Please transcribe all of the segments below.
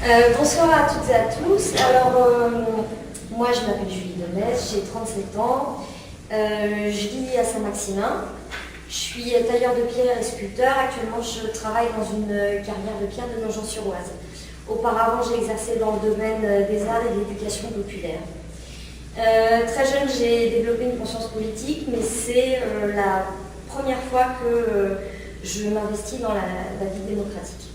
Bonsoir à toutes et à tous. Alors, moi je m'appelle Julie Demès, j'ai 37 ans, je vis à Saint-Maximin, je suis tailleur de pierre et sculpteur. Actuellement je travaille dans une carrière de pierre de Nogent-sur-Oise. Auparavant j'ai exercé dans le domaine des arts et de l'éducation populaire. Très jeune j'ai développé une conscience politique, mais c'est la première fois que je m'investis dans la vie démocratique.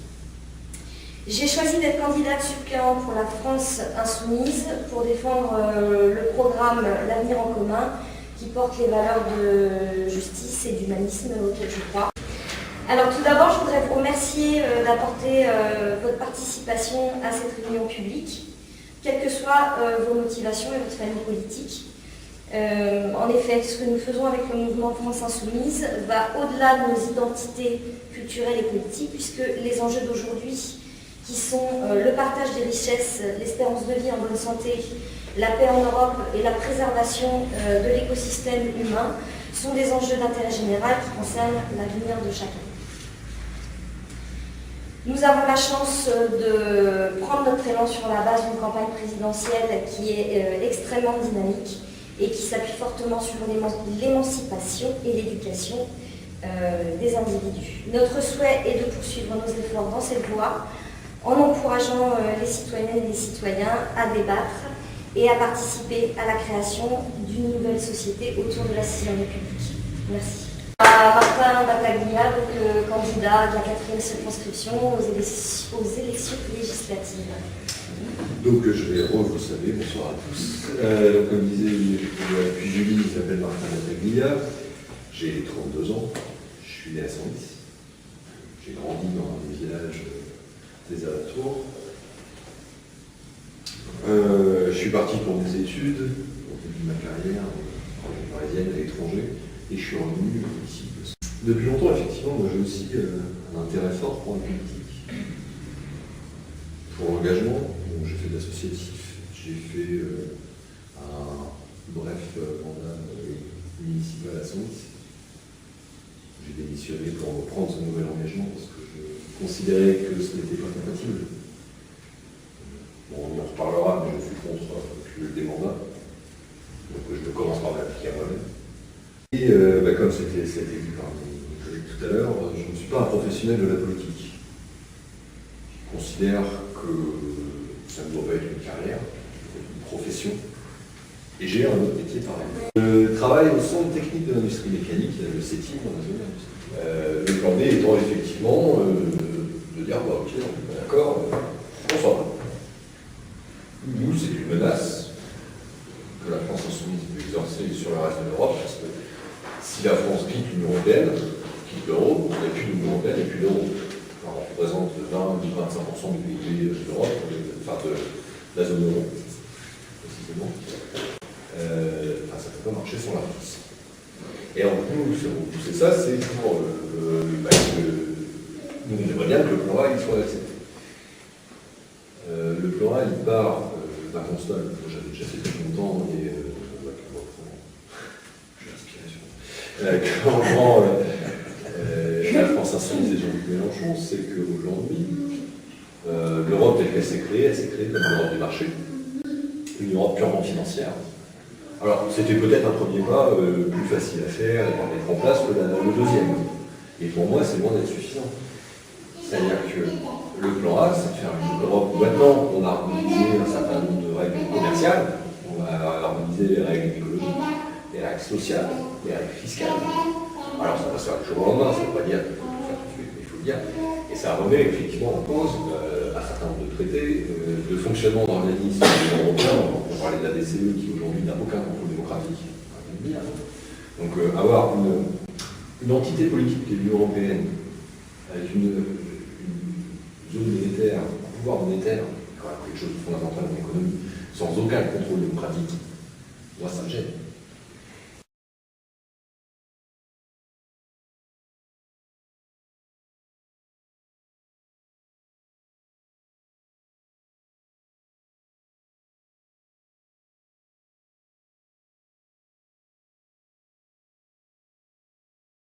J'ai choisi d'être candidate suppléante pour la France insoumise pour défendre le programme L'Avenir en commun qui porte les valeurs de justice et d'humanisme auxquelles je crois. Alors tout d'abord, je voudrais vous remercier d'apporter votre participation à cette réunion publique, quelles que soient vos motivations et votre famille politique. En effet, ce que nous faisons avec le mouvement France Insoumise va au-delà de nos identités culturelles et politiques, puisque les enjeux d'aujourd'hui qui sont le partage des richesses, l'espérance de vie en bonne santé, la paix en Europe et la préservation de l'écosystème humain, sont des enjeux d'intérêt général qui concernent l'avenir de chacun. Nous avons la chance de prendre notre élan sur la base d'une campagne présidentielle qui est extrêmement dynamique et qui s'appuie fortement sur l'émancipation et l'éducation des individus. Notre souhait est de poursuivre nos efforts dans cette voie, en encourageant les citoyennes et les citoyens à débattre et à participer à la création d'une nouvelle société autour de la 6e République. Merci. Martin Battaglia, candidat de la 4e circonscription aux élections législatives. Donc je vais vous savez, bonsoir à tous. Comme disait puis Julie, il s'appelle Martin Battaglia, j'ai 32 ans, je suis né à Senlis. J'ai grandi dans des villages des alentours. Je suis parti pour mes études, au début de ma carrière, en région parisienne, à l'étranger, et je suis revenu ici. Depuis longtemps, effectivement, moi j'ai aussi un intérêt fort pour la politique, pour l'engagement. J'ai fait de l'associatif, j'ai fait un bref mandat municipal à Senlis. J'ai démissionné pour reprendre ce nouvel engagement parce que je considérais que ce n'était pas compatible. Bon, on en reparlera, mais je suis contre le démandat. Donc je commence par m'appliquer à moi-même. Et comme c'était dit par mes collègues tout à l'heure, je ne suis pas un professionnel de la politique. Je considère que ça ne doit pas être une carrière, une profession. Et j'ai un autre métier pareil. Je travaille au centre technique de l'industrie mécanique, le CETIM dans la zone industrie. Le plan B étant effectivement de dire ok, on est d'accord, on s'en va. Nous, c'est une menace que la France insoumise peut exercer sur le reste de l'Europe, parce que si la France quitte l'Union européenne, quitte l'euro, on n'a plus l'Union européenne et plus l'euro. On représente 20-25% du PIB de l'Europe, enfin de la zone euro, précisément. Ça ne peut pas marcher sans la France. Et alors, nous, c'est ça, c'est pour nous, on aimerait bien que le plan A il soit accepté. Le plan A, il part d'un constat que j'avais déjà fait depuis longtemps, et j'ai l'inspiration. Quand on prend la France insoumise et Jean-Luc Mélenchon, c'est qu'aujourd'hui, l'Europe telle qu'elle s'est créée comme l'Europe des marchés, une Europe purement financière. Alors, c'était peut-être un premier pas plus facile à faire et à mettre en place que le deuxième. Et pour moi, c'est loin d'être suffisant. C'est-à-dire que le plan A, c'est de faire une Europe où maintenant on a harmonisé un certain nombre de règles commerciales, on va harmoniser les règles écologiques, les règles sociales, les règles fiscales. Alors, ça va se faire du jour au lendemain, ça ne veut pas dire qu'il faut tout faire tout de suite, mais il faut le dire. Et ça remet effectivement en cause un certain nombre de traités, de fonctionnement d'organismes européens. On parlait de la DCE qui aujourd'hui n'a aucun contrôle démocratique. Donc avoir une entité politique qui est l'Union européenne, avec une zone monétaire, un pouvoir monétaire, quand même quelque chose de fondamental en économie, sans aucun contrôle démocratique, moi ça me gêne.